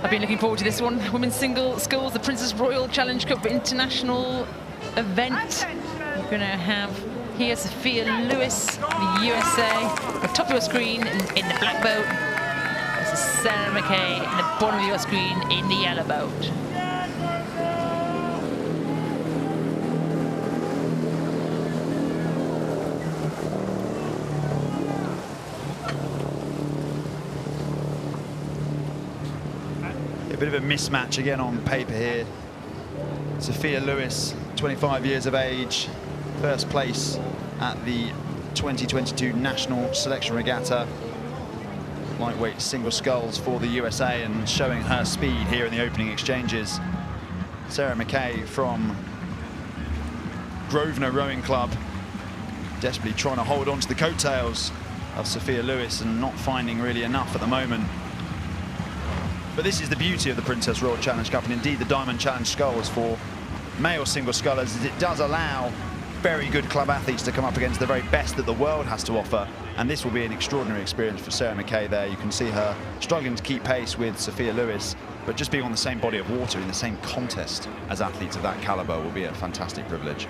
I've been looking forward to this one. Women's single sculls, the Princess Royal Challenge Cup international event. We're going to have here Sophia Luwis, the USA, at the top of your screen in the black boat. This is SR McKay in the bottom of your screen in the yellow boat. A bit of a mismatch again on paper here. Sophia Luwis, 25 years of age, first place at the 2022 National Selection Regatta. Lightweight single sculls for the USA and showing her speed here in the opening exchanges. SR McKay from Grosvenor Rowing Club, desperately trying to hold on to the coattails of Sophia Luwis and not finding really enough at the moment. But this is the beauty of the Princess Royal Challenge Cup, and indeed the Diamond Challenge Sculls for male single scullers, is it does allow very good club athletes to come up against the very best that the world has to offer. And this will be an extraordinary experience for SR McKay there. You can see her struggling to keep pace with Sophia Luwis, but just being on the same body of water in the same contest as athletes of that caliber will be a fantastic privilege.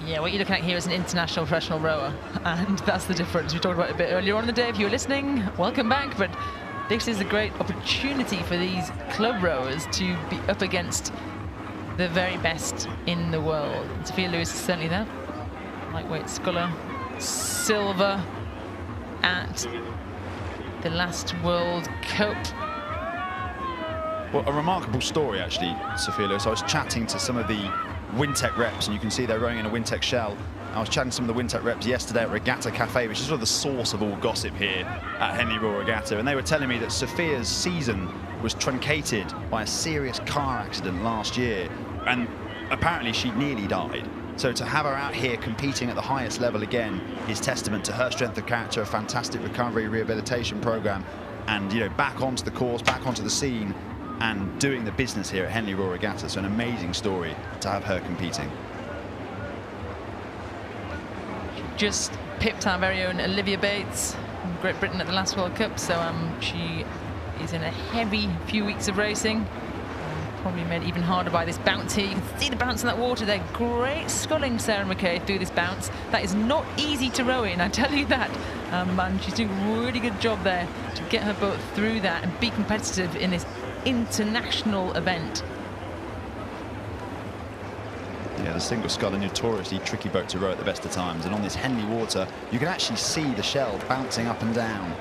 Yeah, what you're looking at here is an international professional rower, and that's the difference. We talked about it a bit earlier on in the day. If you were listening, welcome back. But this is a great opportunity for these club rowers to be up against the very best in the world. Sophia Luwis is certainly that. Lightweight sculler, silver at the last World Cup. Well, a remarkable story, actually, Sophia Luwis. I was chatting to some of the Wintec reps, and you can see they're rowing in a Wintec shell. I was chatting to some of the Wintec reps yesterday at Regatta Cafe, which is sort of the source of all gossip here at Henley Royal Regatta, and they were telling me that Sophia's season was truncated by a serious car accident last year, and apparently she nearly died. So to have her out here competing at the highest level again is testament to her strength of character, a fantastic recovery rehabilitation program, and, you know, back onto the course, back onto the scene, and doing the business here at Henley Royal Regatta. So an amazing story to have her competing. Just pipped our very own Olivia Bates from Great Britain at the last World Cup, so she is in a heavy few weeks of racing. Probably made even harder by this bounce here. You can see the bounce in that water there. Great sculling, SR McKay, through this bounce. That is not easy to row in, I tell you that. And she's doing a really good job there to get her boat through that and be competitive in this international event. Yeah, the single scull, a notoriously tricky boat to row at the best of times, and on this Henley water you can actually see the shell bouncing up and down,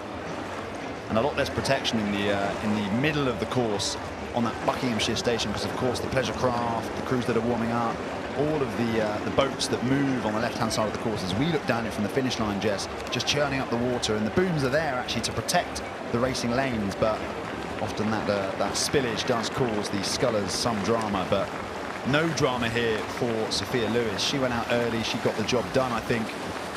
and a lot less protection in the middle of the course on that Buckinghamshire station, because of course the pleasure craft, the crews that are warming up, all of the boats that move on the left hand side of the course as we look down it from the finish line, Jess, just churning up the water, and the booms are there actually to protect the racing lanes, but often that spillage does cause the scullers some drama. But no drama here for Sophia Luwis. She went out early, she got the job done, I think,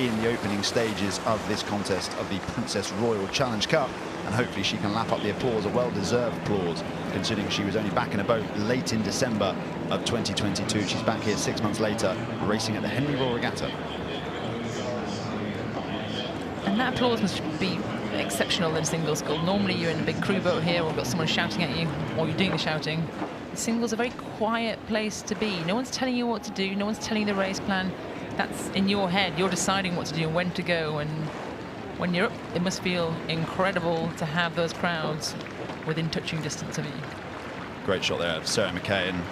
in the opening stages of this contest of the Princess Royal Challenge Cup, and hopefully she can lap up the applause, a well-deserved applause, considering she was only back in a boat late in December of 2022. She's back here 6 months later, racing at the Henley Royal Regatta. And that applause must be exceptional in single scull. Normally you're in a big crew boat here, or got someone shouting at you, or you're doing the shouting. Singles a very quiet place to be. No one's telling you what to do, no one's telling you the race plan. That's in your head. You're deciding what to do and when to go, and when you're up, it must feel incredible to have those crowds within touching distance of you. Great shot there of SR McKay, and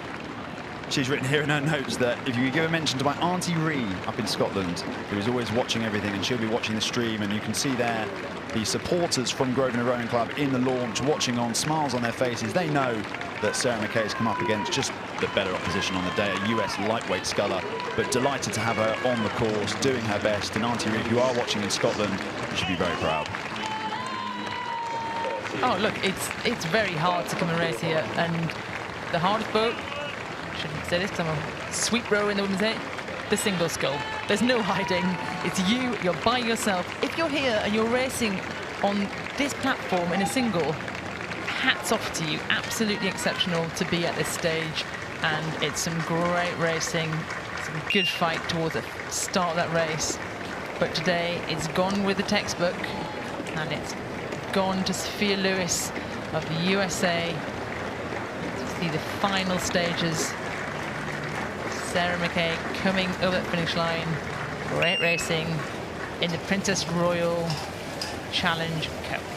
she's written here in her notes that if you could give a mention to my Auntie Ree up in Scotland, who is always watching everything, and she'll be watching the stream, and you can see there the supporters from Grosvenor Rowing Club in the launch, watching on, smiles on their faces. They know that SR McKay has come up against just the better opposition on the day, a US lightweight sculler, but delighted to have her on the course, doing her best. And Auntie Ree, if you are watching in Scotland, you should be very proud. Oh, look, it's very hard to come and race here, and the hardest boat, I shouldn't say this because I'm a sweep rower in the women's eight, the single scull. There's no hiding. It's you're by yourself. If you're here and you're racing on this platform in a single, hats off to you. Absolutely exceptional to be at this stage, and it's some great racing, some good fight towards the start of that race. But today it's gone with the textbook, and it's gone to Sophia Luwis of the USA to see the final stages. Sarah McKay coming over the finish line. Great racing in the Princess Royal Challenge Cup.